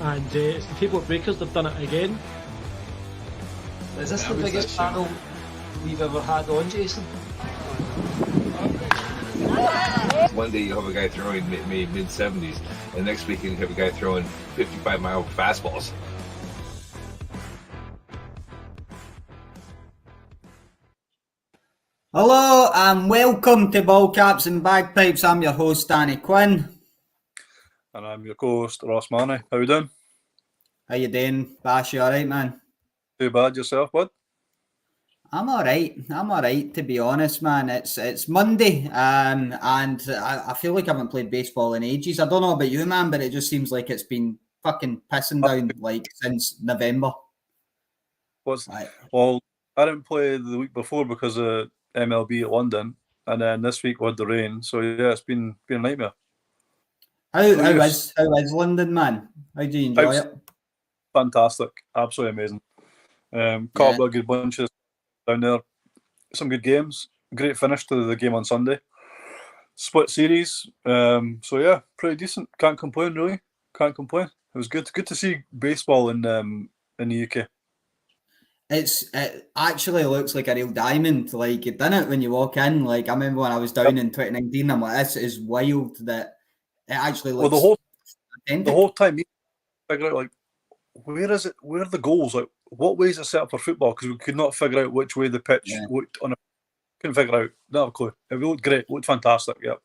and it's the Table Breakers. They've done it again. Is this the biggest panel we've ever had on, Jason? One day you'll have a guy throwing mid-70s, and next week you have a guy throwing 55-mile fastballs. Hello and welcome to Ballcaps and Bagpipes. I'm your host, Danny Quinn. And I'm your co-host, Ross Manny. How you doing? How you doing, Bash? You alright, man? Too bad yourself, bud? I'm alright, to be honest, man. It's Monday, and I feel like I haven't played baseball in ages. I don't know about you, man, but it just seems like it's been fucking pissing down like since November. Well, I didn't play the week before because of MLB at London, and then this week with the rain. So yeah, it's been a nightmare. How is London, man? How do you enjoy it? Fantastic, absolutely amazing. Caught a good bunches down there. Some good games. Great finish to the game on Sunday. Split series. So yeah, pretty decent. Can't complain, really. Can't complain. It was good. Good to see baseball in the UK. It actually looks like a real diamond. Like, it didn't when you walk in. Like, I remember when I was down in 2019, I'm like, this is wild that it actually looks. Well, the whole time, figure out like where is it? Where are the goals? Like, what way is it set up for football? Because we could not figure out which way the pitch looked on. Couldn't figure out. Don't have a clue. It looked great. It looked fantastic. Yeah.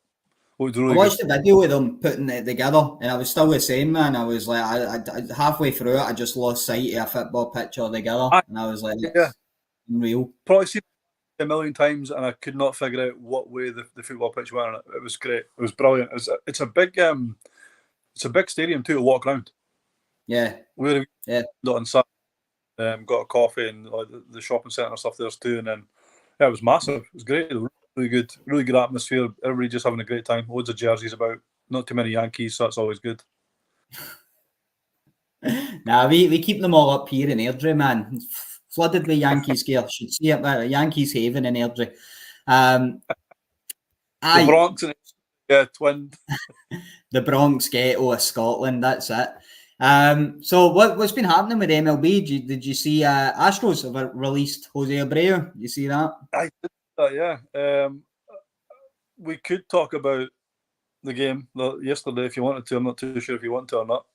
Looked really I watched good. the video with them putting it together, and I was still the same, man. I was like, I halfway through it, I just lost sight of a football pitch altogether, and I was like, unreal. Probably seen it a million times, and I could not figure out what way the football pitch went on it. It was great. It was brilliant. It's a big stadium too to walk around. Yeah. Not on Saturday. Got a coffee and like the shopping centre stuff there too, and then it was massive. It was great. Really good atmosphere. Everybody just having a great time. Loads of jerseys about. Not too many Yankees, so that's always good. Nah, we keep them all up here in Airdrie, man. Flooded with Yankees gear. Should see it, man. Yankees haven in Airdrie. The Bronx, twin. The Bronx ghetto of Scotland. That's it. So what's been happening with MLB? Did you see Astros have released Jose Abreu? You see that? I did that, yeah. We could talk about the game yesterday if you wanted to. I'm not too sure if you want to or not.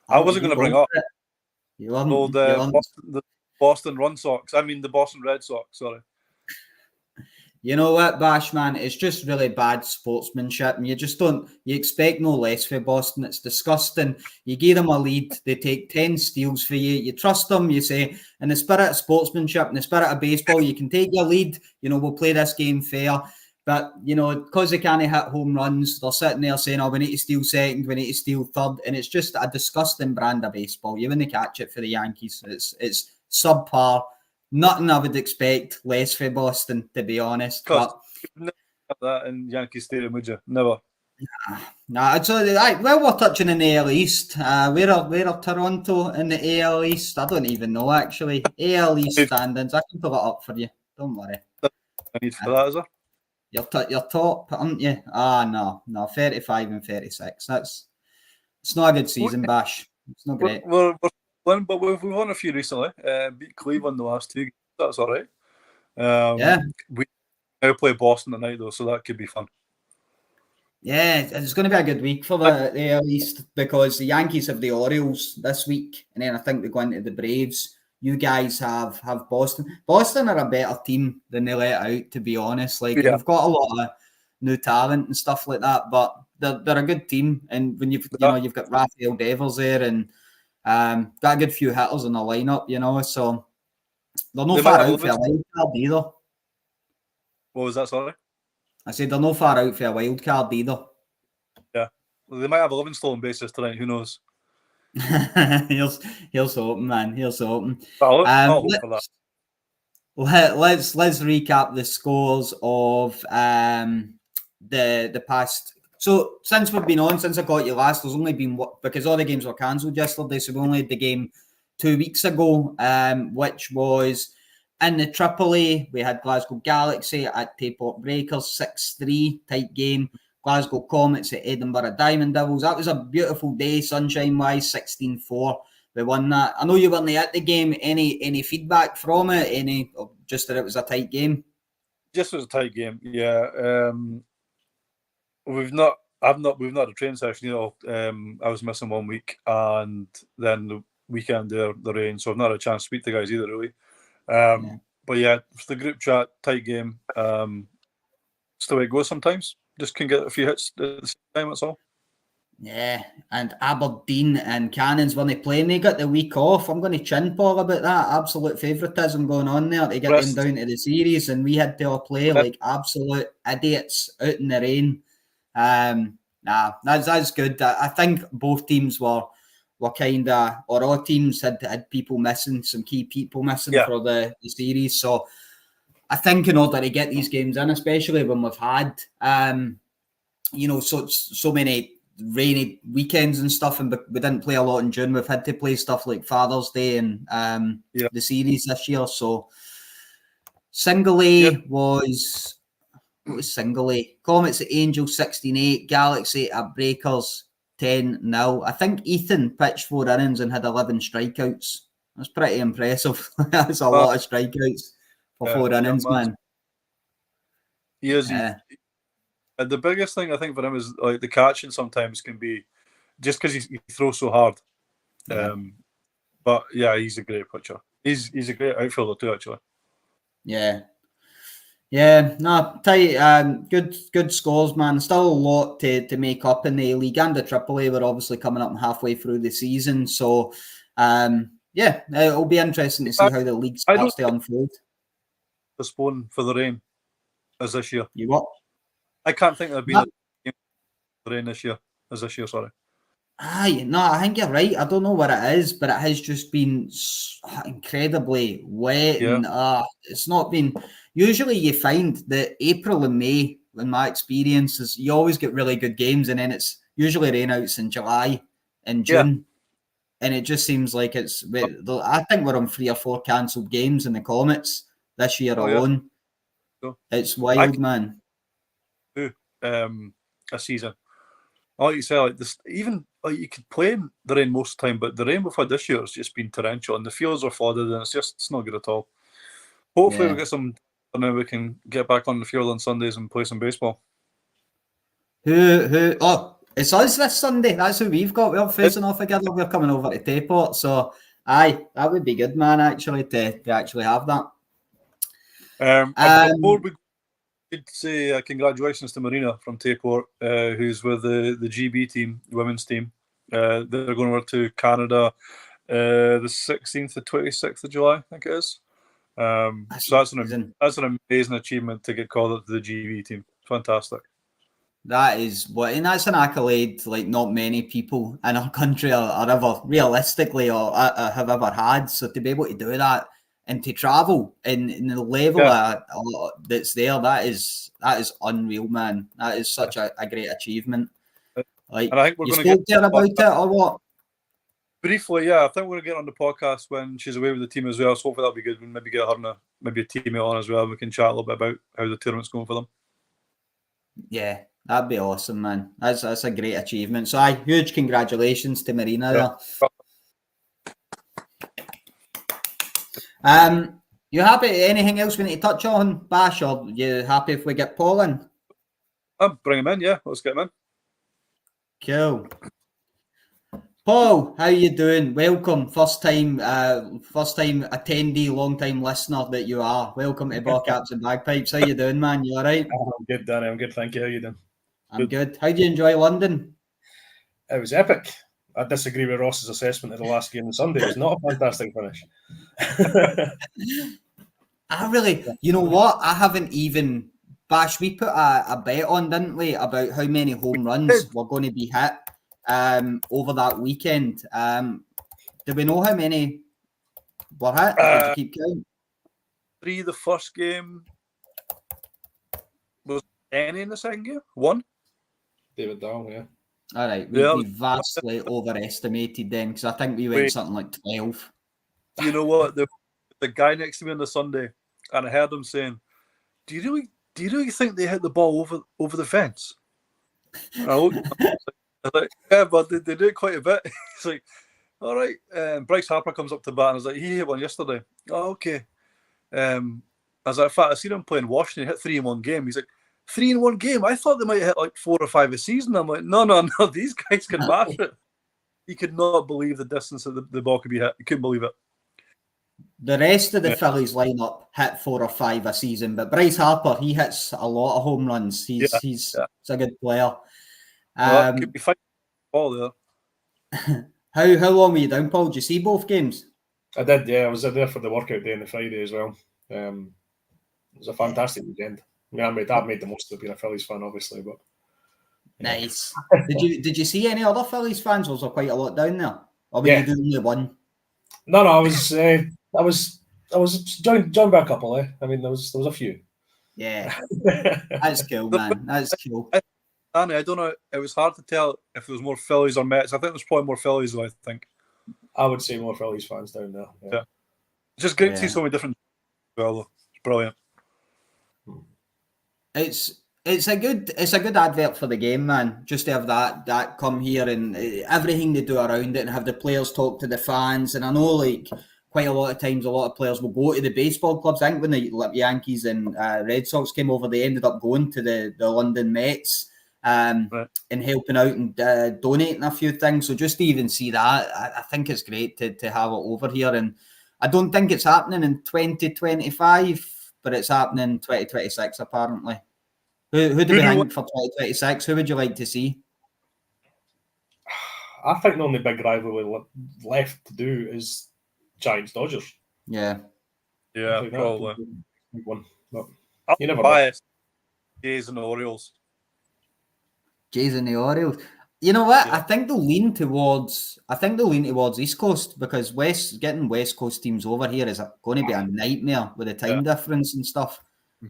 I wasn't going to bring up the Boston Red Sox. Sorry. You know what, Bash, man? It's just really bad sportsmanship. And you expect no less for Boston. It's disgusting. You give them a lead, they take 10 steals for you. You trust them, you say, in the spirit of sportsmanship, in the spirit of baseball, you can take your lead. We'll play this game fair. But, because they can't hit home runs, they're sitting there saying, we need to steal second, we need to steal third. And it's just a disgusting brand of baseball. You wouldn't catch it for the Yankees. It's subpar. Nothing I would expect less for Boston, to be honest. But never have that in Yankee Stadium, would you? Never. Nah, it's all right. Well, we're touching in the AL East. Where are Toronto in the AL East? I don't even know, actually. AL East standings. I can pull it up for you. Don't worry. I need for that, is there? You're top, aren't you? No, 35 and 36. It's not a good season, Bash. It's not great. But we've won a few recently. Beat Cleveland the last two games. That's all right. We now play Boston tonight, though, so that could be fun. Yeah, it's going to be a good week for the AL East because the Yankees have the Orioles this week, and then I think they go into the Braves. You guys have Boston. Boston are a better team than they let out, to be honest. They've got a lot of new talent and stuff like that, but they're a good team. And when you've got Rafael Devers there and got a good few hitters in the lineup, so they're not far out for a wild card either. What was that, sorry? I said they're not far out for a wild card either. Yeah. Well, they might have 11 stolen bases tonight, who knows? Here's hoping, man. Here's hoping. I'll hope for that. Let's recap the scores of the past. So since we've been on, since I got you last, there's only been because all the games were cancelled yesterday, so we only had the game 2 weeks ago, which was in the AAA. We had Glasgow Galaxy at Table Breakers 6-3 type game. Glasgow Comets at Edinburgh Diamond Devils. That was a beautiful day, sunshine-wise, 16-4. We won that. I know you weren't at the game. Any feedback from it? Just that it was a tight game? Just was a tight game, yeah. We've not had a training session, I was missing 1 week, and then the weekend there, the rain, so I've not had a chance to speak to the guys either, really. But yeah, for the group chat, tight game. It's the way it goes sometimes. Just can get a few hits at the same time, that's all. Yeah, and Aberdeen and Cannons, when they playing, they got the week off. I'm going to chin Paul about that. Absolute favouritism going on there to get them down to the series, and we had to all play like absolute idiots out in the rain. That's good. I think both teams were kind of, or all teams had people missing, some key people missing for the series. So I think in order to get these games in, especially when we've had, so many rainy weekends and stuff, and we didn't play a lot in June. We've had to play stuff like Father's Day and the series this year. So single A was, what was single A? Comets at Angels 16-8, Galaxy at Breakers 10-0. I think Ethan pitched 4 innings and had 11 strikeouts. That's pretty impressive. That's a lot of strikeouts for 4 innings, man. He is. The biggest thing I think for him is like the catching sometimes can be just because he throws so hard. But yeah, he's a great pitcher. He's a great outfielder too, actually. Tight. Good scores, man. Still a lot to make up in the league and the AAA. We're obviously coming up halfway through the season, so it'll be interesting to see how the league starts to unfold. Postpone for the rain as this year. You what? I can't think there'd be the rain this year as this year. Sorry. I think you're right. I don't know what it is, but it has just been incredibly wet, and it's not been. Usually, you find that April and May, in my experience, is you always get really good games, and then it's usually rainouts in July and June, and it just seems like it's. I think we're on 3 or 4 cancelled games in the Comets this year alone. It's wild, man. A season. Like you say, like this, even like you could play in the rain most of the time, but the rain we've had this year has just been torrential, and the fields are flooded, and it's not good at all. Hopefully, we'll get some, and then we can get back on the field on Sundays and play some baseball. Who? Oh, it's us this Sunday. That's who we've got. We're facing off together. We're coming over to Tayport, so that would be good, man. Actually, to actually have that. Before we could say congratulations to Marina from Tayport, who's with the GB team, the women's team. They're going over to Canada the 16th to 26th of July, I think it is. So that's an amazing achievement to get called up to the GB team. Fantastic. That is and that's an accolade like not many people in our country are ever realistically or have ever had. So to be able to do that and to travel in the level that's there, that is unreal, man. That is such a great achievement. Like, and I think you spoke to her about it or what? Briefly, yeah. I think we're going to get on the podcast when she's away with the team as well. So hopefully that'll be good. We'll maybe get her and maybe a teammate on as well. We can chat a little bit about how the tournament's going for them. Yeah, that'd be awesome, man. That's a great achievement. So huge congratulations to Marina there. You happy? Anything else we need to touch on, Bash, or you happy if we get Paul in? Bring him in, yeah. Let's get him in. Cool. Paul, how you doing? Welcome. First time attendee, long time listener that you are. Welcome to Ballcaps and Bagpipes. How you doing, man? You all right? I'm good, Danny. I'm good, thank you. How you doing? I'm good. How do you enjoy London? It was epic. I disagree with Ross's assessment of the last game on Sunday. It was not a fantastic finish. You know what? I haven't even, Bash, we put a bet on, didn't we, about how many home runs were going to be hit over that weekend. Do we know how many were hit? Did you keep count? 3 the first game. Was any in the second game? 1? David Dahl, yeah. All right, we vastly overestimated then because I think we went something like 12. You know what? The guy next to me on the Sunday, and I heard him saying, "Do you really think they hit the ball over the fence?" I was like, yeah, but they do it quite a bit. It's like, all right. Bryce Harper comes up to bat and I was like, he hit one yesterday. Oh, okay. I was like, in fact, I seen him playing Washington, he hit 3 in one game. He's like, 3 in one game? I thought they might hit like 4 or 5 a season. I'm like, no, these guys can bash it. He could not believe the distance that the ball could be hit. He couldn't believe it. The rest of the Phillies lineup hit 4 or 5 a season, but Bryce Harper, he hits a lot of home runs. He's a good player. Could be fighting ball there. How long were you down, Paul? Did you see both games? I did, yeah. I was there for the workout day on the Friday as well. It was a fantastic weekend. I mean, I've made the most of being a Phillies fan, obviously, but nice. Did you see any other Phillies fans? Was there quite a lot down there? Or were you the only one? No, I was joined by a couple. I mean, there was a few. Yeah, that's cool, man. That's cool. Danny, I don't know. It was hard to tell if there was more Phillies or Mets. I think there's probably more Phillies, though. I think. I would say more Phillies fans down there. Yeah. It's just great to see so many different. Well, it's brilliant. It's a good advert for the game, man. Just to have that come here and everything they do around it, and have the players talk to the fans. And I know, like, quite a lot of times, a lot of players will go to the baseball clubs. I think when the Yankees and Red Sox came over, they ended up going to the London Mets and helping out and donating a few things. So just to even see that, I think it's great to have it over here. And I don't think it's happening in 2025, but it's happening in 2026 apparently. Who do we think for 2026? Who would you like to see? I think the only big rivalry left to do is Giants-Dodgers. Yeah, probably. Big one. But you never biased. Jays and the Orioles. Jays and the Orioles. You know what? Yeah. I think they'll lean towards East Coast, because getting West Coast teams over here is going to be a nightmare with the time difference and stuff.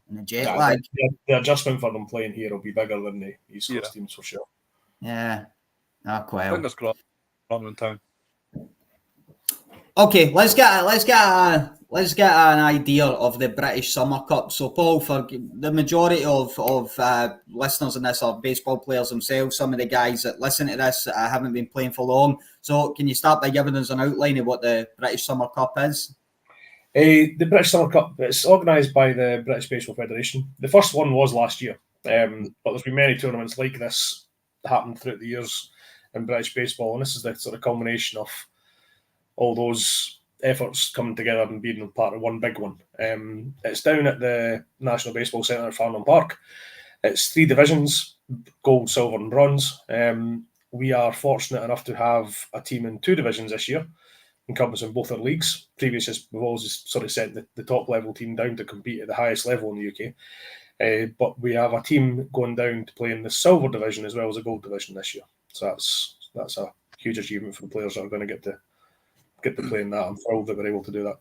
And the jet lag. The adjustment for them playing here will be bigger than the East Coast teams for sure. Yeah. Quite. Fingers crossed. In town. Okay, let's get an idea of the British Summer Cup. So, Paul, for the majority of listeners in this are baseball players themselves. Some of the guys that listen to this haven't been playing for long. So, can you start by giving us an outline of what the British Summer Cup is? The British Summer Cup, it's organised by the British Baseball Federation. The first one was last year, but there's been many tournaments like this that happened throughout the years in British baseball, and this is the sort of culmination of all those efforts coming together and being part of one big one. It's down at the National Baseball Centre at Farnham Park. It's 3 divisions, gold, silver and bronze. We are fortunate enough to have a team in 2 divisions this year, encompassing both our leagues. Previously, we've always sort of sent the top level team down to compete at the highest level in the UK. But we have a team going down to play in the silver division as well as the gold division this year. So that's a huge achievement for the players that are going to get to play in that. I'm thrilled that we're able to do that.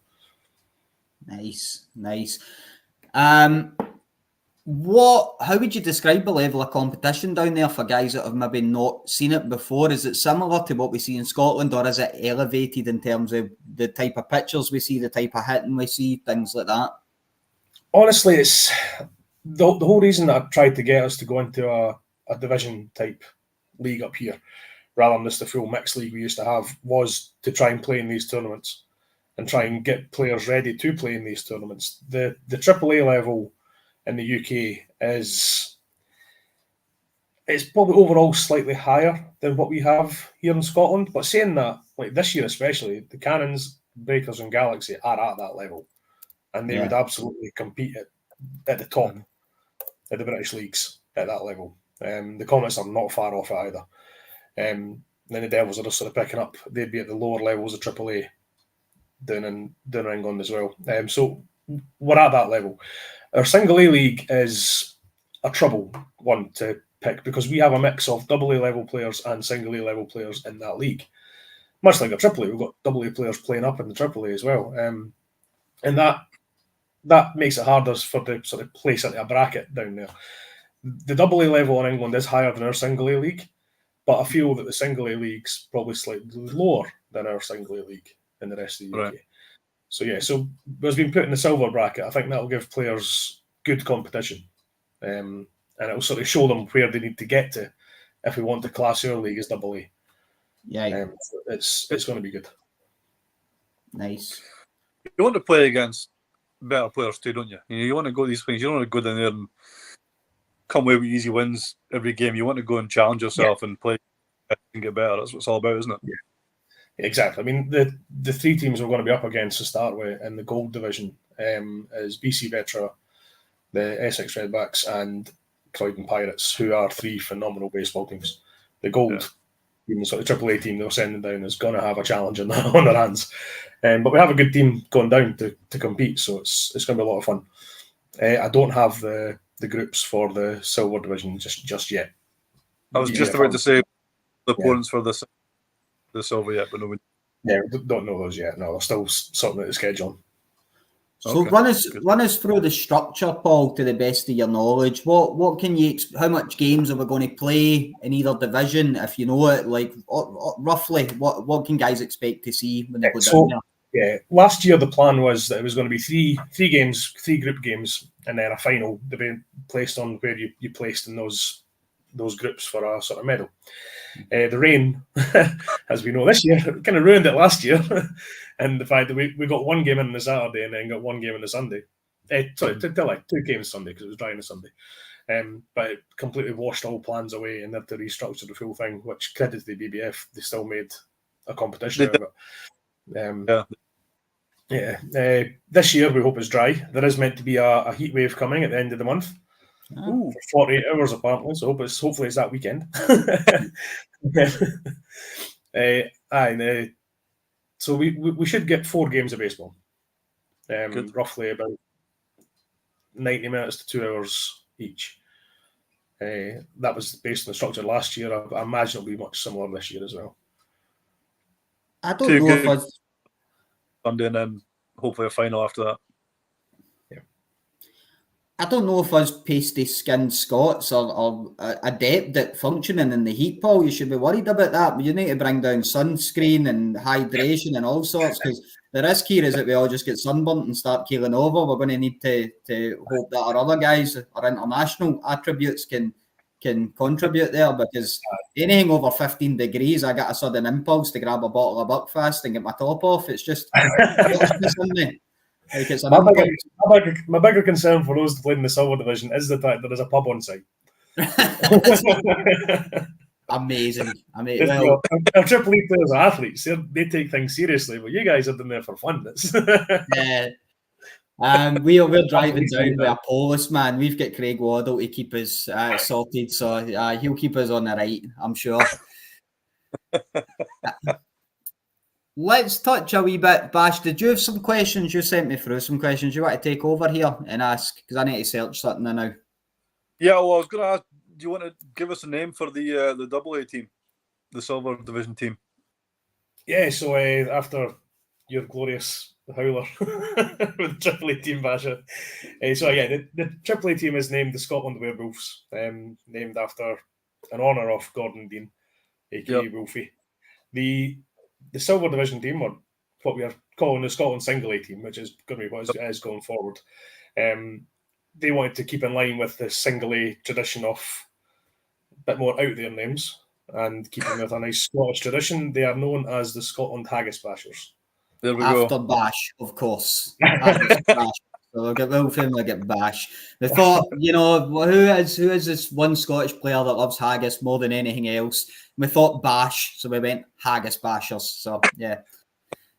Nice. How would you describe the level of competition down there for guys that have maybe not seen it before? Is it similar to what we see in Scotland, or is it elevated in terms of the type of pitchers we see, the type of hitting we see, things like that? Honestly, it's the whole reason that I tried to get us to go into a division type league up here, rather than just the full mixed league we used to have, was to try and play in these tournaments and try and get players ready to play in these tournaments. The AAA level in the UK it's probably overall slightly higher than what we have here in Scotland. But saying that, like this year especially, the Cannons, Breakers and Galaxy are at that level, and they would absolutely compete at the top of the British leagues at that level. The Comets are not far off either. Then the Devils are just sort of picking up. They'd be at the lower levels of AAA down in England as well. So we're at that level. Our single A league is a trouble one to pick, because we have a mix of double A level players and single A level players in that league. Much like a triple A, we've got double A players playing up in the triple A as well. And that makes it harder for the sort of place into a bracket down there. The double A level in England is higher than our single A league, but I feel that the single A league's probably slightly lower than our single A league in the rest of the UK. Right. So as being put in the silver bracket, I think that'll give players good competition, and it'll sort of show them where they need to get if we want to class our league as double A. Yeah, It's going to be good. nice. You want to play against better players too, don't you? You want to go these things. You don't want to go down there and come away with easy wins every game. You want to go and challenge yourself and play and get better. That's what it's all about, isn't it? Yeah, exactly. I mean, the three teams we're going to be up against to start with in the Gold Division is BC Vetra, the Essex Redbacks, and Croydon Pirates, who are three phenomenal baseball teams. The Gold team, the AAA team they're sending down, is going to have a challenge on their hands. But we have a good team going down to compete, so it's going to be a lot of fun. I don't have the groups for the Silver Division just yet. I was just about to say the opponents for the Silver yet, but no. Yeah, we don't know those yet. No, they're still sorting out the schedule. So run us through the structure, Paul, to the best of your knowledge. What can you? How much games are we going to play in either division? If you know it, like roughly, what can guys expect to see when they go down there? Yeah, last year the plan was that it was going to be three games, 3 group games, and then a final to be placed on where you placed in those groups for a sort of medal. The rain, as we know this year, kind of ruined it last year, and the fact that we got 1 game in the Saturday and then got 1 game in the Sunday. Sorry, like 2 games Sunday because it was dry on the Sunday. But it completely washed all plans away and they had to restructure the full thing, which credit to the BBF, they still made a competition out of it. This year we hope it's dry. There is meant to be a heat wave coming at the end of the month. For 48 hours apparently, so hopefully it's that weekend. So we should get 4 games of baseball, roughly about 90 minutes to 2 hours each. That was based on the structure last year. I imagine it'll be much similar this year as well. I don't know if I Sunday and then hopefully a final after that. I don't know if us pasty-skinned Scots are adept at functioning in the heat, Paul. You should be worried about that. But you need to bring down sunscreen and hydration and all sorts, because the risk here is that we all just get sunburnt and start keeling over. We're going to need to hope that our other guys, our international attributes can contribute there, because anything over 15 degrees, I get a sudden impulse to grab a bottle of Buckfast and get my top off. It's just something. Like it's my bigger concern for those playing in the Silver Division is the fact there is a pub on site. Amazing. I mean, our Triple E players are athletes. They take things seriously, but you guys are doing there for fun. We're driving down with a Polis, man. We've got Craig Waddle to keep us sorted, so he'll keep us on the right, I'm sure. Let's touch a wee bit. Bash, did you have some questions? You sent me through some questions you want to take over here and ask, because I need to search something now. Yeah, well, I was going to ask, do you want to give us a name for the AA team, the Silver Division team? Yeah, so after your glorious howler with the AAA team, Basha. The AAA team is named the Scotland Werewolves, named after in honour of Gordon Dean, aka Wolfie. The Silver Division team, or what we are calling the Scotland Single A team, which is going to be what it is going forward, they wanted to keep in line with the Single A tradition of a bit more out there names and keeping with a nice Scottish tradition. They are known as the Scotland Haggis Bashers. There we After go. Bash, of course. So we'll get Wilfred, we'll get Bash. We thought, who is this one Scottish player that loves haggis more than anything else? We thought Bash, so we went Haggis Bashers. So yeah,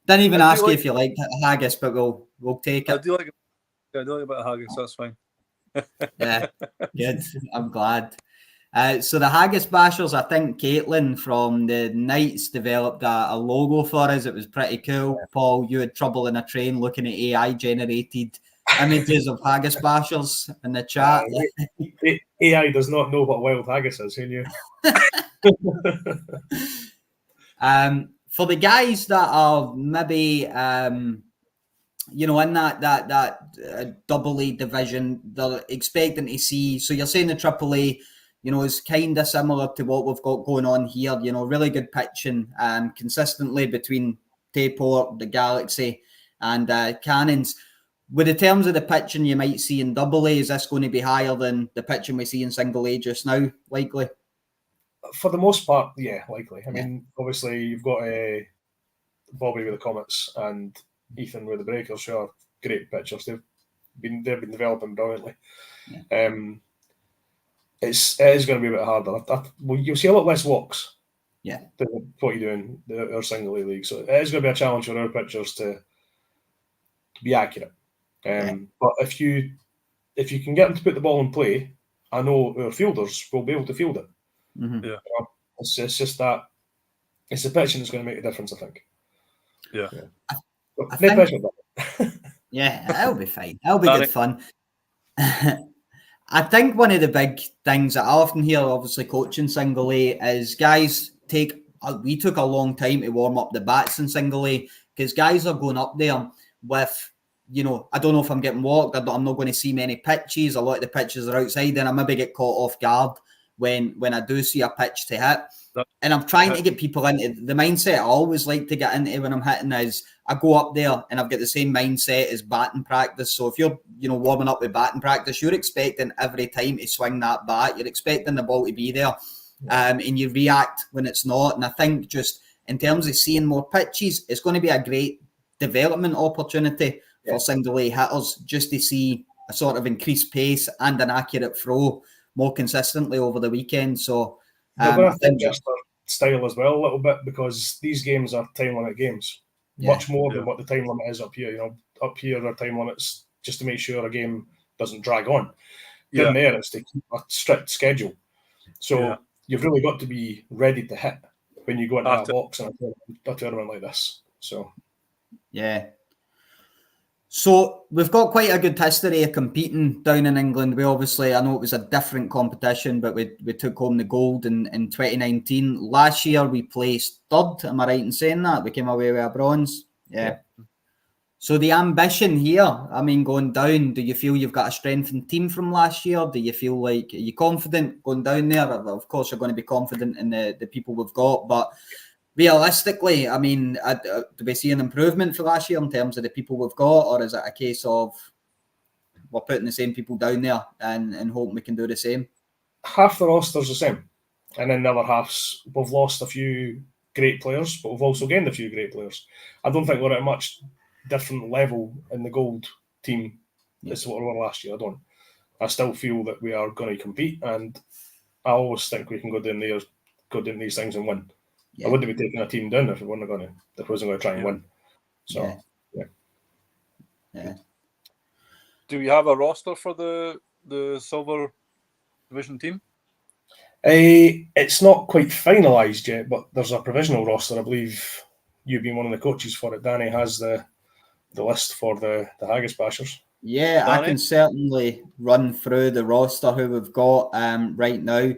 didn't even ask you if you liked haggis, but we'll take it. I do like a bit of haggis. That's fine. Yeah, good. I'm glad. So the Haggis Bashers, I think Caitlin from the Knights developed a logo for us. It was pretty cool. Paul, you had trouble in a train looking at AI generated images of Haggis Bashers in the chat. AI does not know what wild haggis is. Who knew? For the guys that are maybe in that double A division, they're expecting to see. So you're saying the triple A, is kind of similar to what we've got going on here. Really good pitching consistently between Tayport, the Galaxy, and Cannons. With the terms of the pitching you might see in double A, is this going to be higher than the pitching we see in single A just now, likely? For the most part, yeah, likely. I mean, obviously, you've got Bobby with the Comets and Ethan with the Breakers, who are great pitchers. They've been developing brilliantly. Yeah. It is going to be a bit harder. You'll see a lot less walks. Yeah. Than what you do in our single A league. So it is going to be a challenge for our pitchers to be accurate. But if you can get them to put the ball in play, I know our fielders will be able to field it. Mm-hmm. Yeah. It's just that it's the pitching that's going to make a difference, I think. Yeah. No pressure. Yeah, it'll be fine. It'll be good fun. I think one of the big things that I often hear, obviously coaching single A, is guys we took a long time to warm up the bats in single A because guys are going up there with, I don't know if I'm getting walked. I'm not going to see many pitches. A lot of the pitches are outside, and I maybe get caught off guard when I do see a pitch to hit. And I'm trying to get people into the mindset I always like to get into when I'm hitting is I go up there and I've got the same mindset as batting practice. So if you're, warming up with batting practice, you're expecting every time to swing that bat. You're expecting the ball to be there, and you react when it's not. And I think just in terms of seeing more pitches, it's going to be a great development opportunity for single A hitters just to see a sort of increased pace and an accurate throw more consistently over the weekend. So I think just their style as well a little bit, because these games are time limit games, much more than what the time limit is up here. Up here our time limit's just to make sure a game doesn't drag on. Down there it's to keep a strict schedule. So you've really got to be ready to hit when you go into that box in a tournament like this. So So we've got quite a good history of competing down in England. We obviously, I know it was a different competition, but we took home the gold in 2019. Last year we placed third. Am I right in saying that? We came away with a bronze. Yeah. So the ambition here, I mean, going down, do you feel you've got a strengthened team from last year? Do you feel like, are you confident going down there? Of course, you're going to be confident in the people we've got, but realistically, I mean, do we see an improvement for last year in terms of the people we've got, or is it a case of we're putting the same people down there and hoping we can do the same? Half the roster's the same, and then the other half's we've lost a few great players, but we've also gained a few great players. I don't think we're at a much different level in the gold team as what we were last year. I still feel that we are going to compete, and I always think we can go down these things and win. I wouldn't be taking a team down if we wasn't going to try and win. So, Do we have a roster for the silver division team? It's not quite finalised yet, but there's a provisional roster. I believe you being one of the coaches for it, Danny, has the list for the Haggis Bashers. Yeah, Danny? I can certainly run through the roster who we've got right now.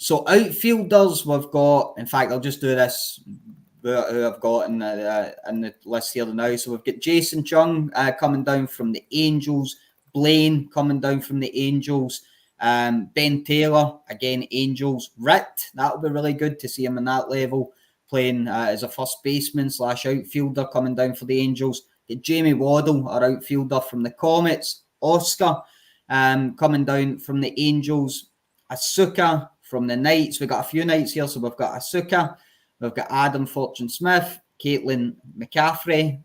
So outfielders, we've got, in fact, I'll just do this, who I've got in the list here now. So we've got Jason Chung coming down from the Angels, Blaine coming down from the Angels, Ben Taylor, again, Angels, Ritt, that'll be really good to see him in that level, playing as a first baseman / outfielder coming down for the Angels. Get Jamie Waddle, our outfielder from the Comets, Oscar coming down from the Angels, Asuka from the Knights. We've got a few Knights here, so we've got Asuka, we've got Adam Fortune-Smith, Caitlin McCaffrey,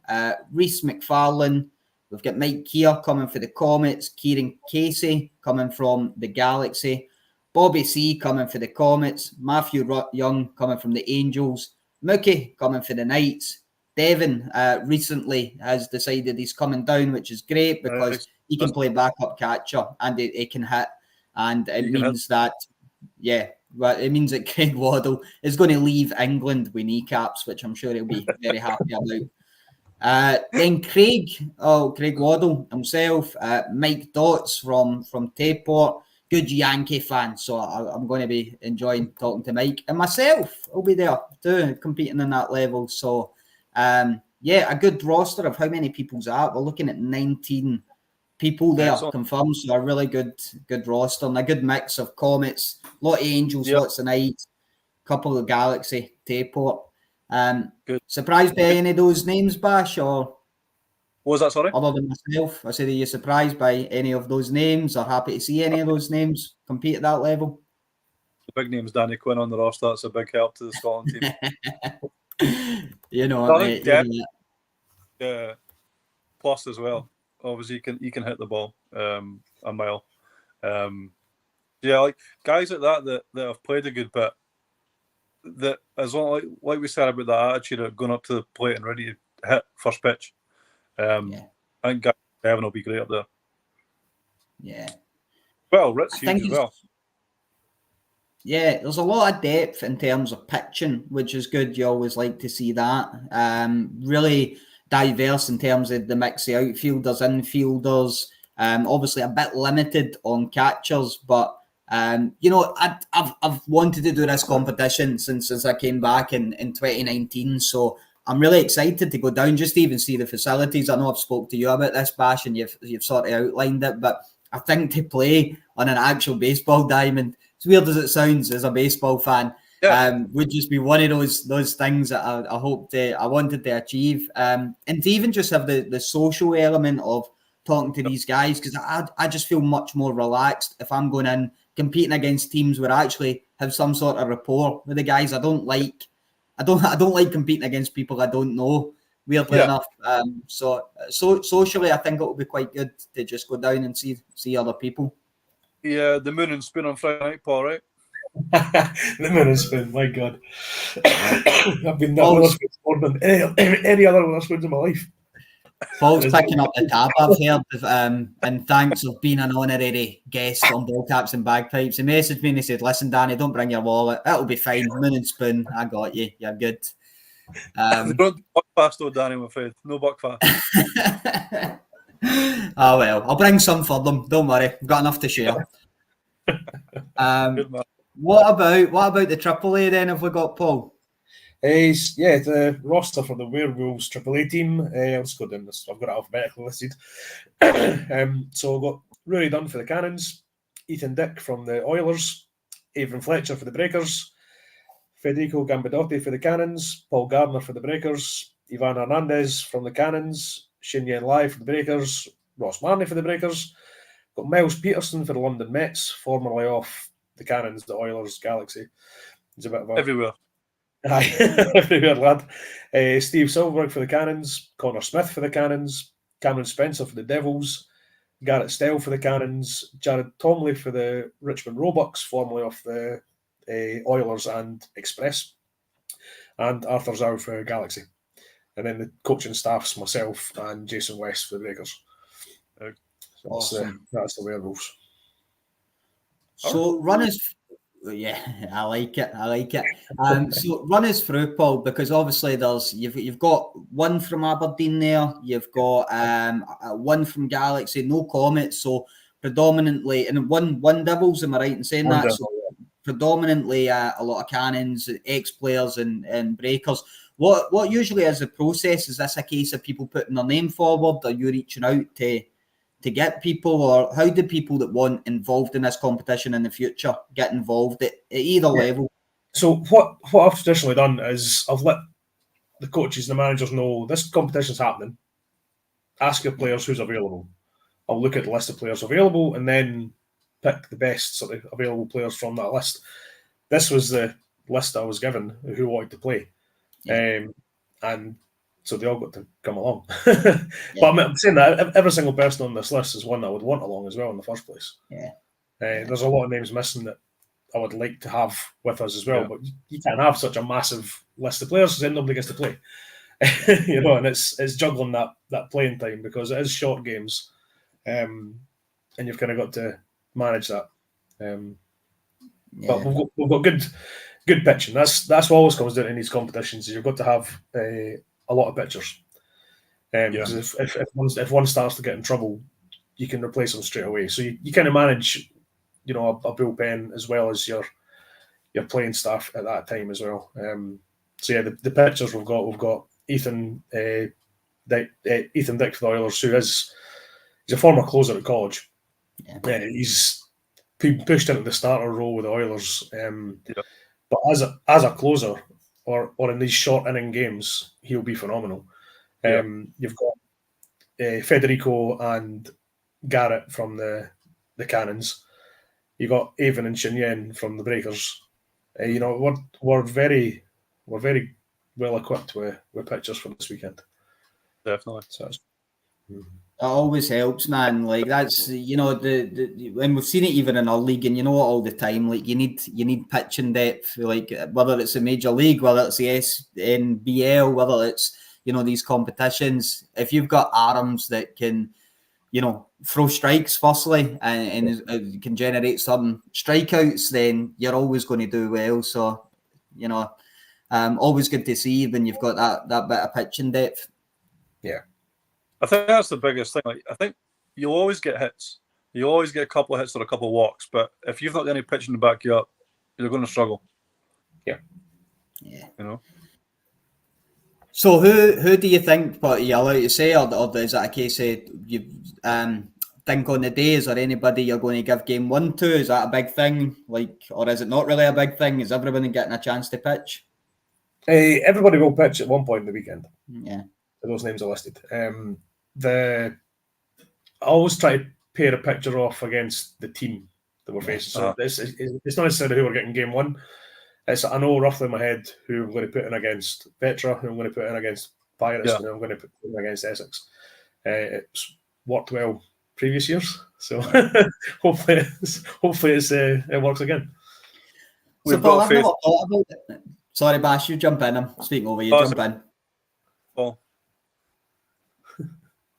Reese McFarlane, we've got Mike Keir coming for the Comets, Kieran Casey coming from the Galaxy, Bobby C coming for the Comets, Matthew Young coming from the Angels, Mookie coming for the Knights. Devin recently has decided he's coming down, which is great because he can play backup catcher and he can hit. And it means that, it means that Craig Waddle is going to leave England with kneecaps, which I'm sure he'll be very happy about. Then Craig Waddle himself, Mike Dotts from Tayport, good Yankee fan. So I'm going to be enjoying talking to Mike. And myself, I'll be there too, competing in that level. So, a good roster of how many people's at. We're looking at 19 people there confirmed, so a really good roster and a good mix of Comets, a lot of Angels, lots of Knights, a couple of Galaxy, Tayport. Surprised by any of those names, Bash, or what was that, sorry? Other than myself, I said, are you surprised by any of those names or happy to see any of those names compete at that level? the big names Danny Quinn on the roster. That's a big help to the Scotland team. You know, I think mate, plus as well. Obviously, he can hit the ball a mile. Yeah, like guys like that have played a good bit. That as long like we said about that attitude of going up to the plate and ready to hit first pitch. I think guys like Evan will be great up there. Yeah. Well, Rit's huge as well. Yeah, there's a lot of depth in terms of pitching, which is good. You always like to see that. Really diverse in terms of the mix of outfielders, infielders. Obviously a bit limited on catchers, but you know, I've wanted to do this competition since I came back in 2019. So I'm really excited to go down just to even see the facilities. I know I've spoke to you about this, Bash, and you've sort of outlined it, but I think to play on an actual baseball diamond, as weird as it sounds as a baseball fan, would just be one of those things that I wanted to achieve. And to even just have the social element of talking to these guys, because I just feel much more relaxed if I'm going in competing against teams where I actually have some sort of rapport with the guys. I don't like competing against people I don't know, weirdly enough. So socially, I think it will be quite good to just go down and see other people. Yeah, the Moon and Spoon on Friday night, Paul, right? The Moon and Spoon, my God. I've been that Witherspoons more than any other Witherspoons in my life. Paul's picking up the tab, I've heard, and thanks of being an honorary guest on Ballcaps and Bagpipes. He messaged me and he said, "Listen, Danny, don't bring your wallet. It'll be fine. Moon and Spoon, I got you. You're good." They don't buck fast though, Danny, I'm afraid. No buck fast. Oh well, I'll bring some for them. Don't worry, I've got enough to share. Good man. What about the AAA then? Have we got Paul? The roster for the Werewolves AAA team. I'll just go down this. I've got it alphabetically listed. So I've got Rory Dunn for the Cannons, Ethan Dick from the Oilers, Avon Fletcher for the Breakers, Federico Gambadotti for the Cannons, Paul Gardner for the Breakers, Ivan Hernandez from the Cannons, Shin Yen Lai for the Breakers, Ross Marnie for the Breakers. Got Miles Peterson for the London Mets, formerly off the Cannons, the Oilers, Galaxy. He's a bit of a... Everywhere. Everywhere, lad. Steve Silverberg for the Cannons, Connor Smith for the Cannons, Cameron Spencer for the Devils, Garrett Stell for the Cannons, Jared Tomley for the Richmond Roebucks, formerly off the Oilers and Express, and Arthur Zhao for Galaxy. And then the coaching staff's myself and Jason West for the Breakers. Awesome. That's the Werewolves. So run us... Yeah, I like it. So run us through, Paul, because obviously you've got one from Aberdeen there, you've got one from Galaxy, no Comets, so predominantly, and one Devils, am I right in saying that? So predominantly a lot of Cannons, ex-players and Breakers. What usually is the process? Is this a case of people putting their name forward? Are you reaching out to get people, or how do people that want involved in this competition in the future get involved at either level? So what I've traditionally done is I've let the coaches and the managers know this competition's happening. Ask your players who's available. I'll look at the list of players available and then pick the best sort of available players from that list. This was the list I was given who wanted to play. And so they all got to come along. But I'm saying that every single person on this list is one that I would want along as well in the first place. There's a lot of names missing that I would like to have with us as well, but you can't have such a massive list of players because then nobody gets to play. And it's juggling that playing time because it is short games, and you've kind of got to manage that. But we've got good pitching. That's what always comes down in these competitions. Is you've got to have a lot of pitchers. Because if one starts to get in trouble, you can replace them straight away. So you kind of manage, a bullpen as well as your playing staff at that time as well. The pitchers we've got Ethan Dick for the Oilers, who he's a former closer at college. He's been pushed into the starter role with the Oilers. But as a closer or in these short inning games, he'll be phenomenal. You've got Federico and Garrett from the Cannons. You got Avon and Shinyen from the Breakers. We're very well equipped with pitchers for this weekend. Definitely. So it always helps, man. Like that's when we've seen it even in our league, and all the time. Like you need pitching depth. Like whether it's a major league, whether it's the SNBL, whether it's these competitions. If you've got arms that can throw strikes firstly and can generate some strikeouts, then you're always going to do well. So, always good to see when you've got that bit of pitching depth. Yeah. I think that's the biggest thing. Like, I think you'll always get hits. You always get a couple of hits or a couple of walks. But if you've not got any pitching to back you up, you're going to struggle. Yeah. Yeah. So who do you think, but you're allowed to say, or is that a case of you think on the day, is there anybody you're going to give game 1 to? Is that a big thing? Or is it not really a big thing? Is everyone getting a chance to pitch? Everybody will pitch at one point in the weekend. Yeah. Those names are listed. I always try to pair a picture off against the team that we're facing. So it's not necessarily who we're getting game 1. I know roughly in my head who I'm going to put in against Petra, who I'm going to put in against Pirates, and who I'm going to put in against Essex. It's worked well previous years, so hopefully it works again. So Paul, I've never thought about it. Sorry, Bash, you jump in. I'm speaking over you. Jump in. Paul.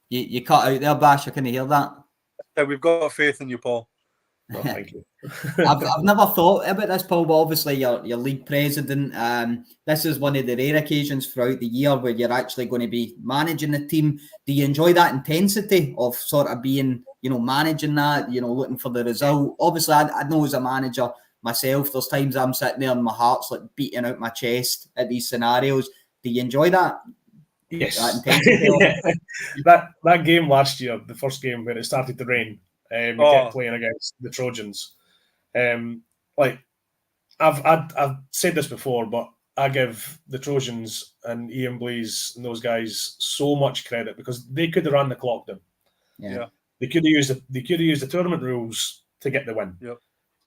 You cut out there, Bash. I couldn't hear that. Yeah, we've got faith in you, Paul. Oh, thank you. I've never thought about this, Paul, but obviously you're league president. This is one of the rare occasions throughout the year where you're actually going to be managing the team. Do you enjoy that intensity of sort of being, managing that, looking for the result? Obviously, I know as a manager myself, there's times I'm sitting there and my heart's like beating out my chest at these scenarios. Do you enjoy that? Yes. That intensity? that game last year, the first game when it started to rain, we kept playing against the Trojans. I've said this before, but I give the Trojans and Ian Blaze and those guys so much credit because they could have ran the clock down. Yeah. They could have used the tournament rules to get the win. Yep.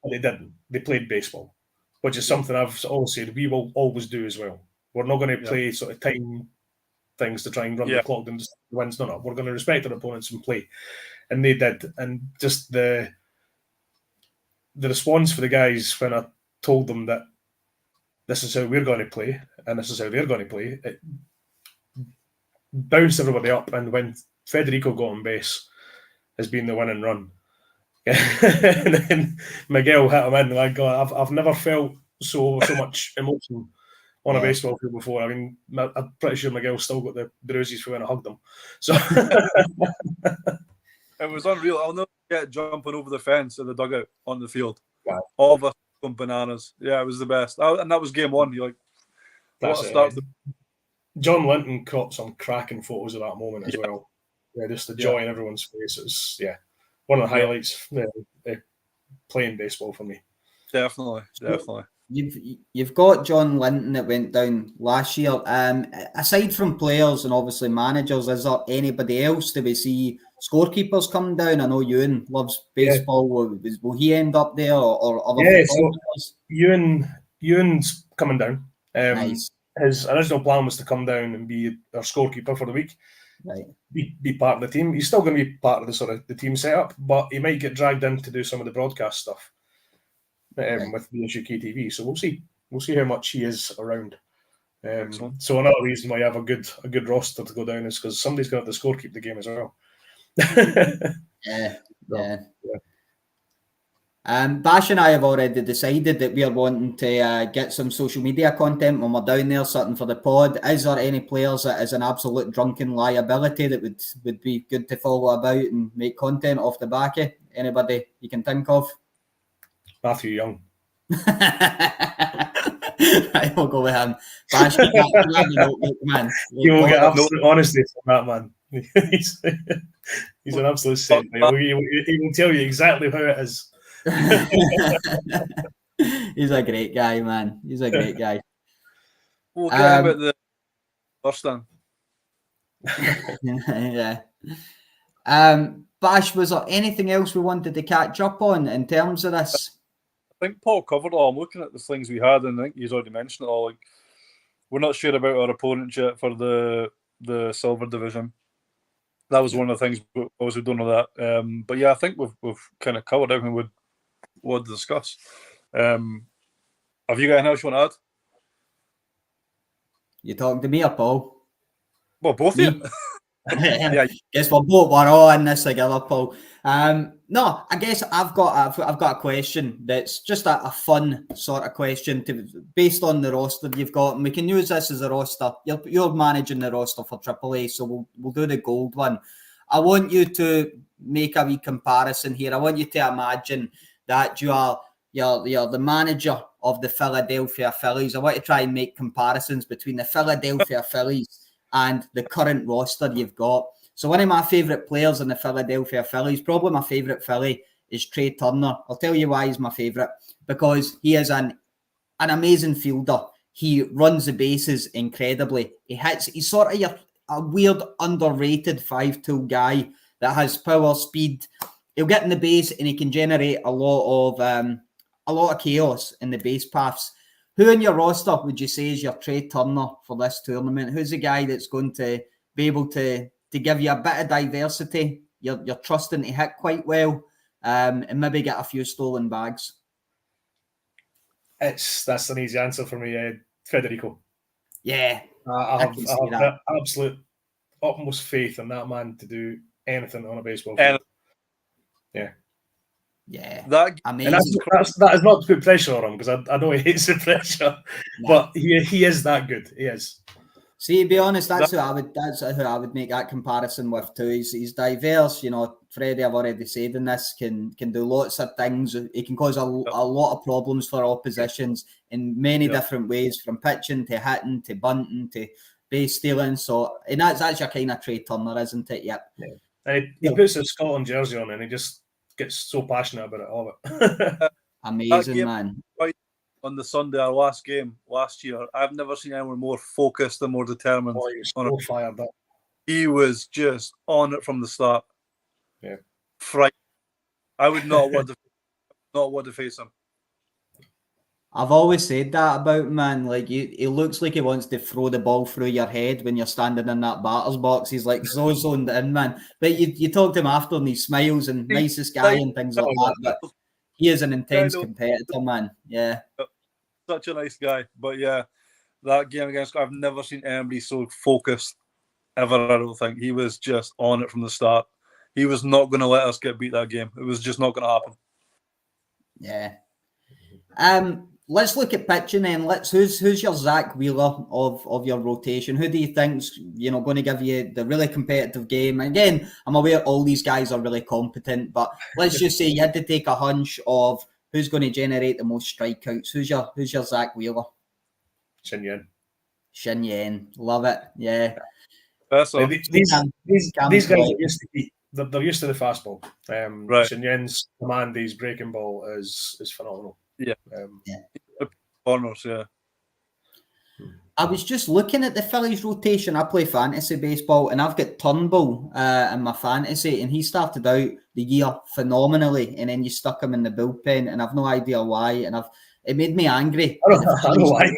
But they didn't. They played baseball, which is something I've always said we will always do as well. We're not going to play sort of time things to try and run the clock down to the wins. No. We're going to respect our opponents and play. And they did. And just the response for the guys when I told them that this is how we're going to play and this is how they're going to play, it bounced everybody up. And when Federico got on base, has been the winning run. And then Miguel hit him in. Like God, I've never felt so much emotion on a baseball field before. I mean, I'm pretty sure Miguel's still got the bruises for when I hugged him. So it was unreal. I'll never forget jumping over the fence at the dugout on the field. Wow. All of us going bananas. Yeah, it was the best. And that was game 1. You're like, what a start. John Linton caught some cracking photos of that moment as well. Yeah, just the joy in everyone's face. It's one of the highlights playing baseball for me. Definitely. You've got John Linton that went down last year. Aside from players and obviously managers, is there anybody else? Do we see scorekeepers come down? I know Ewan loves baseball. Will he end up there or other? Yeah, so Ewan's coming down. Nice. His original plan was to come down and be our scorekeeper for the week. Right. Be part of the team. He's still going to be part of the sort of the team setup, but he might get dragged in to do some of the broadcast stuff with BSUK TV. So we'll see. We'll see how much he is around. So another reason why you have a good roster to go down is because somebody's going to have to scorekeep the game as well. Yeah. Bash and I have already decided that we are wanting to get some social media content when we're down there, something for the pod. Is there any players that is an absolute drunken liability that would be good to follow about and make content off the back of? Anybody you can think of? Matthew Young. I will go with him. Bash, man. You will get absolute honesty from that man. He's an absolute saint. He will tell you exactly how it is. He's a great guy, man. He's a great guy. We'll get him at the first time. Yeah. Bash, was there anything else we wanted to catch up on in terms of this? I think Paul covered it all. I'm looking at the things we had, and I think he's already mentioned it all. Like, we're not sure about our opponent yet for the silver division. That was one of the things we also don't know that. But yeah, I think we've kind of covered everything we would discuss. Have you got anything else you want to add? You talking to me or Paul? Well, both of you. Yeah. Guess we're all in this together, Paul. No, I guess I've got a question that's just a fun sort of question based on the roster you've got, and we can use this as a roster. You're managing the roster for AAA, so we'll do the gold one. I want you to make a wee comparison here. I want you to imagine that you're the manager of the Philadelphia Phillies. I want to try and make comparisons between the Philadelphia Phillies and the current roster you've got. So one of my favourite players in the Philadelphia Phillies, probably my favourite Philly, is Trey Turner. I'll tell you why he's my favourite. Because he is an amazing fielder. He runs the bases incredibly. He's sort of a weird, underrated 5'2" guy that has power, speed. He'll get in the base and he can generate a lot of chaos in the base paths. Who in your roster would you say is your Trey Turner for this tournament? Who's the guy that's going to be able to give you a bit of diversity? You're trusting to hit quite well, and maybe get a few stolen bags. That's an easy answer for me, Federico. Yeah, I have absolute utmost faith in that man to do anything on a baseball field. Yeah. That amazing. That is not to put pressure on him, because I know he hates the pressure, but he is that good. He is. See, to be honest, that's who I would make that comparison with too. He's diverse. You know, Freddie, I've already said in this, can do lots of things. He can cause a lot of problems for oppositions in many different ways, from pitching to hitting to bunting to base stealing. So, and that's your kind of Trey Turner, isn't it? Yep. Yeah. And he puts his Scotland jersey on and he just gets so passionate about it, all of it. Amazing, man. Right on the Sunday, our last game last year, I've never seen anyone more focused and more determined. Oh, he was so fired up. He was just on it from the start. Yeah. Fright. I would not want to face him. I've always said that about him, man. Like, he looks like he wants to throw the ball through your head when you're standing in that batter's box. He's like so zoned in, man. But you talk to him after and he smiles and nicest guy and things like that. But he is an intense competitor, man. Yeah. Such a nice guy. But yeah, that game against, I've never seen anybody so focused ever, I don't think. He was just on it from the start. He was not going to let us get beat that game. It was just not going to happen. Yeah. Let's look at pitching then. Who's your Zach Wheeler of your rotation? Who do you think's going to give you the really competitive game? Again, I'm aware all these guys are really competent, but let's just say you had to take a hunch of who's going to generate the most strikeouts. Who's your Zach Wheeler? Shin Yen, love it. Yeah. These guys are used to they're used to the fastball. Right. Shin Yen's command, his breaking ball is phenomenal. Yeah. Corners, yeah. I was just looking at the Phillies rotation. I play fantasy baseball and I've got Turnbull in my fantasy, and he started out the year phenomenally, and then you stuck him in the bullpen, and I've no idea why, and it made me angry. I don't know why.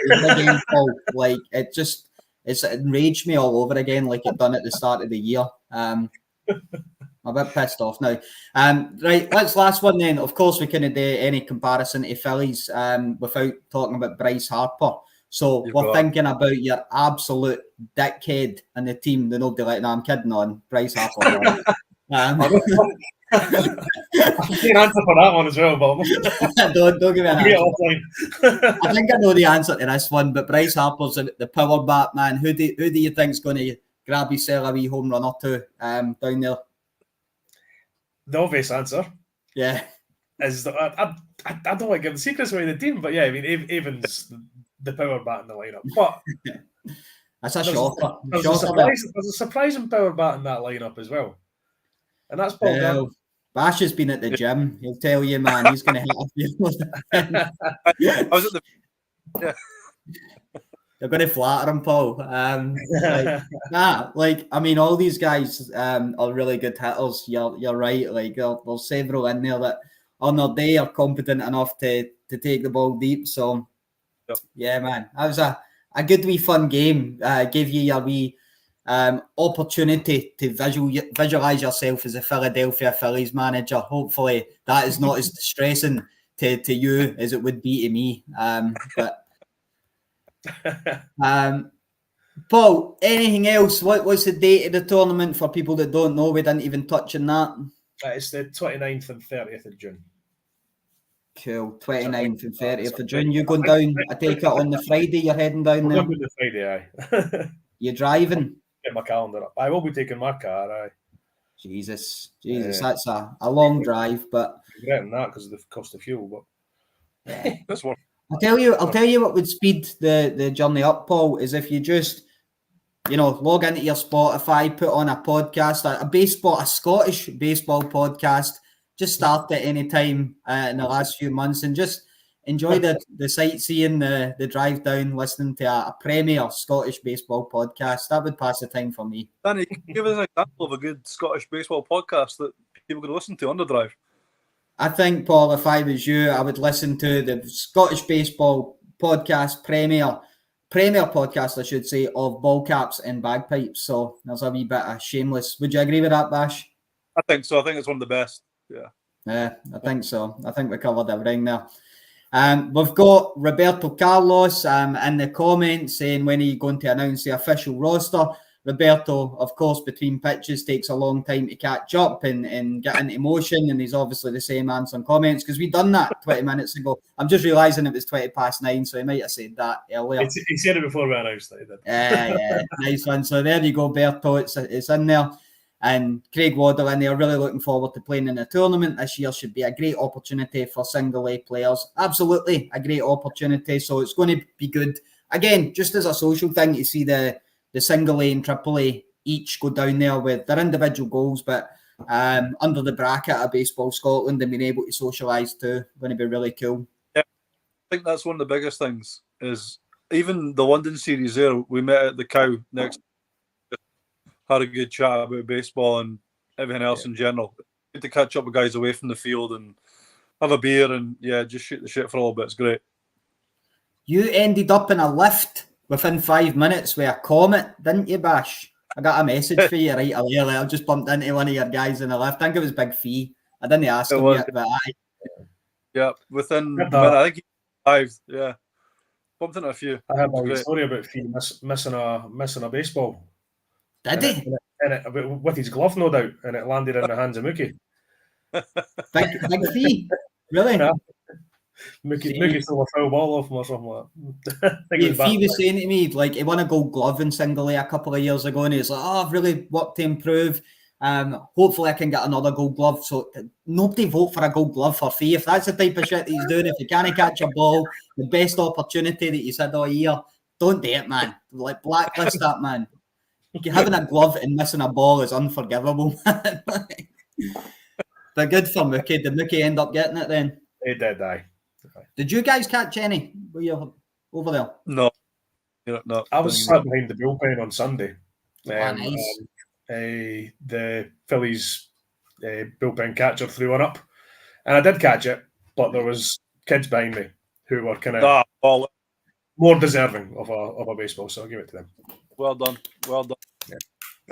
Like, it's enraged me all over again, like it done at the start of the year. I'm a bit pissed off now. Right, last one then. Of course, we couldn't do any comparison to Phillies without talking about Bryce Harper. So we're thinking about your absolute dickhead in the team. The nobody like, no, I'm kidding on Bryce Harper. I can answer for that one as well, but don't give me an answer. I think I know the answer to this one, but Bryce Harper's the power bat, man. Who do you think's going to grab himself a wee home run or two down there? The obvious answer, is I don't want to give the secrets away in the team, but yeah, I mean, Avon's the power bat in the lineup. But that's a shocker. There's a surprising power bat in that lineup as well, and that's Paul Convoy. Bash has been at the gym. He'll tell you, man, he's going to hit a few. I was at the You're going to flatter him, Paul. I mean, all these guys are really good hitters. You're right. Like, there's several in there that on their day are competent enough to take the ball deep. So, yeah, man, that was a good wee fun game. Gave you your wee opportunity to visualize yourself as a Philadelphia Phillies manager. Hopefully, that is not as distressing to you as it would be to me. Paul, anything else? What's the date of the tournament for people that don't know? We didn't even touch on that. It's the 29th and 30th of June. Cool. 29th and 30th of June. You going down, I take it, on the Friday you're heading down there? The Friday, aye. You're driving? Get my calendar up. I will be taking my car, aye. Jesus, that's a long drive, but... Regretting that because of the cost of fuel, but... This one. I'll tell you what would speed the journey up, Paul, is if you just, log into your Spotify, put on a podcast, a Scottish baseball podcast, just start at any time in the last few months and just enjoy the sightseeing, the drive down, listening to a premier Scottish baseball podcast. That would pass the time for me. Danny, give us an example of a good Scottish baseball podcast that people could listen to on the drive. I think, Paul, if I was you, I would listen to the Scottish baseball podcast, premier podcast, I should say, of Ballcaps and Bagpipes. So there's a wee bit of shameless. Would you agree with that, Bash? I think so. I think it's one of the best. Yeah. Yeah, I think so. I think we covered everything there. We've got Roberto Carlos in the comments saying, when are you going to announce the official roster? Roberto, of course, between pitches takes a long time to catch up and get into motion, and he's obviously the same answer in comments because we've done that 20 minutes ago. I'm just realising it was 9:20, so he might have said that earlier. He said it before we announced it. Yeah, nice one. So there you go, Berto. It's in there. And Craig Waddle in there, really looking forward to playing in the tournament this year. Should be a great opportunity for single A players. Absolutely a great opportunity. So it's going to be good. Again, just as a social thing, you see the single A and triple A each go down there with their individual goals, but under the bracket of Baseball Scotland and being able to socialise too. Going to be really cool. Yeah, I think that's one of the biggest things is even the London series there, we met at the Cow next, had a good chat about baseball and everything else in general. Good to catch up with guys away from the field and have a beer and just shoot the shit for a little bit. It's great. You ended up in a lift within 5 minutes with a Comet, didn't you, Bash? I got a message for you right away. I just bumped into one of your guys in the lift. I think it was Big Fee. I didn't ask him yet, but yeah, within I think he arrived. Yeah, bumped into a few. I have a story about Fee missing a baseball. Did he? With his glove, no doubt, and it landed in the hands of Mookie. Big Fee, really? Yeah. Mookie stole a foul ball off him or something like that. Fee was saying to me, like, he won a gold glove in single A a couple of years ago, and he's like, I've really worked to improve. Hopefully I can get another gold glove. So nobody vote for a gold glove for Fee. If that's the type of shit he's doing, if you can't catch a ball, the best opportunity that you said all year, don't do it, man. Like, blacklist that, man. Having a glove and missing a ball is unforgivable. But good for Mookie. Did Mookie end up getting it then? He did, aye. Did you guys catch any? Were you over there? No. No. I was sat behind the bullpen on Sunday. Nice. The Phillies bullpen catcher threw one up. And I did catch it, but there was kids behind me who were kind of more deserving of a baseball, so I'll give it to them. Well done. Yeah.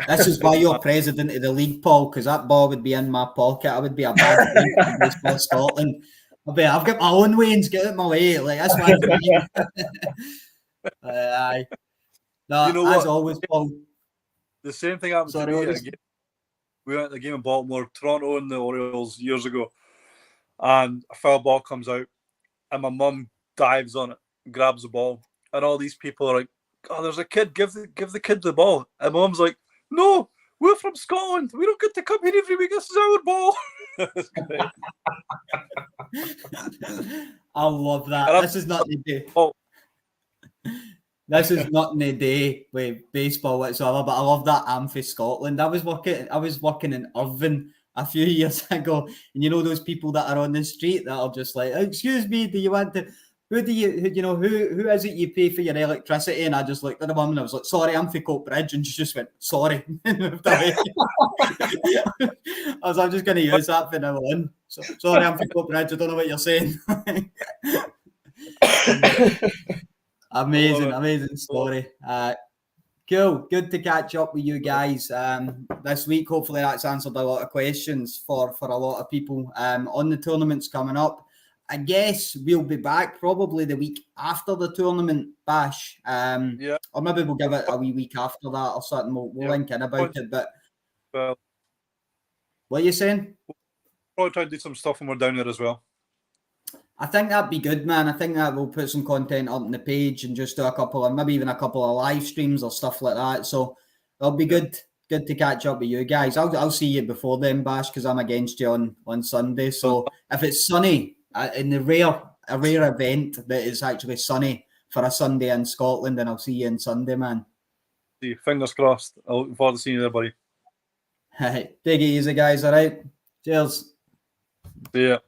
This is why you're president of the league, Paul, because that ball would be in my pocket. I would be a bad player in Baseball Scotland. I've got my own ways, get out my way. Like, that's why aye. No, you know as what? always, Paul. The same thing happened to me. We went to the game in Baltimore, Toronto and the Orioles years ago, and a foul ball comes out, and my mum dives on it, grabs the ball, and all these people are like, "Oh, there's a kid, give the kid the ball," and my mum's like, "No, we're from Scotland. We don't get to come here every week. This is our ball." I love that. This is not the day. This is not the day with baseball whatsoever, but I love that I'm for Scotland. I was working in Irvine a few years ago, and you know those people that are on the street that are just like, "Excuse me, do you want to?" who do who is it you pay for your electricity? And I just looked at the mum and I was like, sorry, I'm for Coatbridge. And she just went, sorry. And moved away. I'm just going to use that for now on. So, sorry, I'm for Coatbridge. I don't know what you're saying. Amazing story. Cool. Good to catch up with you guys this week. Hopefully that's answered a lot of questions for a lot of people on the tournaments coming up. I guess we'll be back probably the week after the tournament, Bash. Or maybe we'll give it a wee week after that or something. We'll link in about it. But what are you saying? We'll probably try to do some stuff when we're down there as well. I think that'd be good, man. I think that we'll put some content up on the page and just do a couple of, maybe even a couple of live streams or stuff like that. So it'll be good to catch up with you guys. I'll see you before then, Bash, because I'm against you on Sunday. So if it's sunny, in the rare event that is actually sunny for a Sunday in Scotland, then I'll see you on Sunday, man. See, fingers crossed. I look forward to seeing you there, buddy. Take it easy, guys. All right. Cheers. See ya.